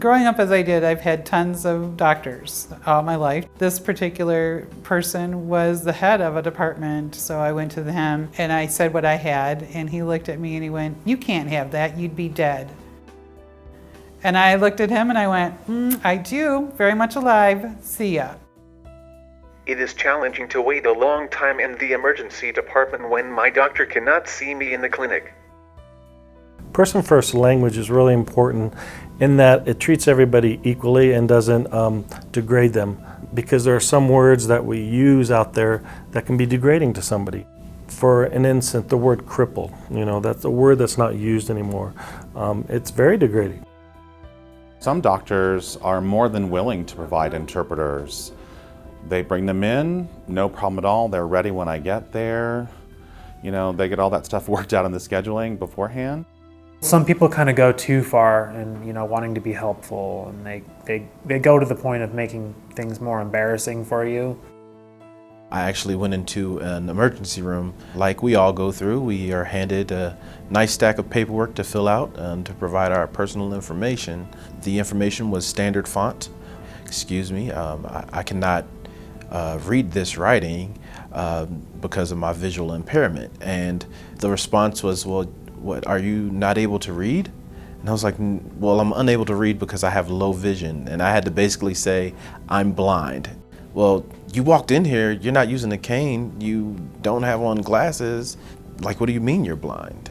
Growing up as I did, I've had tons of doctors all my life. This particular person was the head of a department, so I went to him and I said what I had, and he looked at me and he went, "You can't have that, you'd be dead." And I looked at him and I went, "I do, very much alive, see ya." It is challenging to wait a long time in the emergency department when my doctor cannot see me in the clinic. Person-first language is really important in that it treats everybody equally and doesn't degrade them, because there are some words that we use out there that can be degrading to somebody. For an instance, the word cripple, that's a word that's not used anymore. It's very degrading. Some doctors are more than willing to provide interpreters. They bring them in, no problem at all. They're ready when I get there. They get all that stuff worked out in the scheduling beforehand. Some people kind of go too far in, wanting to be helpful, and they go to the point of making things more embarrassing for you. I actually went into an emergency room like we all go through. We are handed a nice stack of paperwork to fill out and to provide our personal information. The information was standard font. Excuse me, I cannot read this writing because of my visual impairment. And the response was, "Well, what, are you not able to read?" And I was like, "Well, I'm unable to read because I have low vision." And I had to basically say, "I'm blind." "Well, you walked in here, you're not using a cane, you don't have on glasses. Like, what do you mean you're blind?"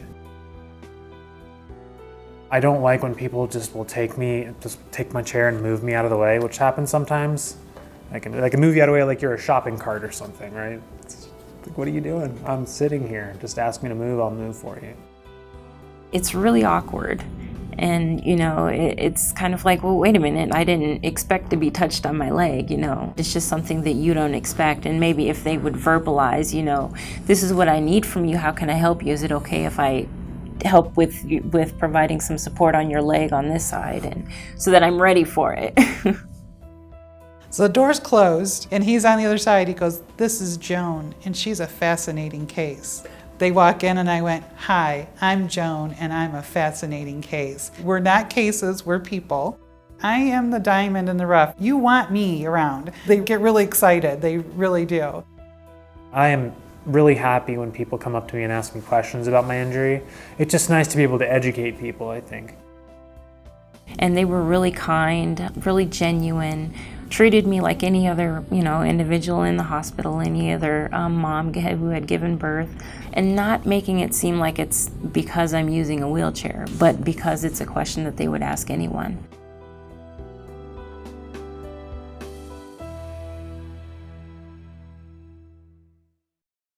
I don't like when people just will take my chair and move me out of the way, which happens sometimes. I can move you out of the way like you're a shopping cart or something, right? It's like, what are you doing? I'm sitting here. Just ask me to move, I'll move for you. It's really awkward. And, it's kind of like, well, wait a minute, I didn't expect to be touched on my leg, It's just something that you don't expect. And maybe if they would verbalize, "This is what I need from you, how can I help you? Is it okay if I help with providing some support on your leg on this side?" And so that I'm ready for it. So the door's closed and he's on the other side. He goes, "This is Joan, and she's a fascinating case." They walk in and I went, "Hi, I'm Joan and I'm a fascinating case. We're not cases, we're people. I am the diamond in the rough. You want me around." They get really excited, they really do. I am really happy when people come up to me and ask me questions about my injury. It's just nice to be able to educate people, I think. And they were really kind, really genuine, treated me like any other, individual in the hospital, any other mom who had given birth, and not making it seem like it's because I'm using a wheelchair, but because it's a question that they would ask anyone.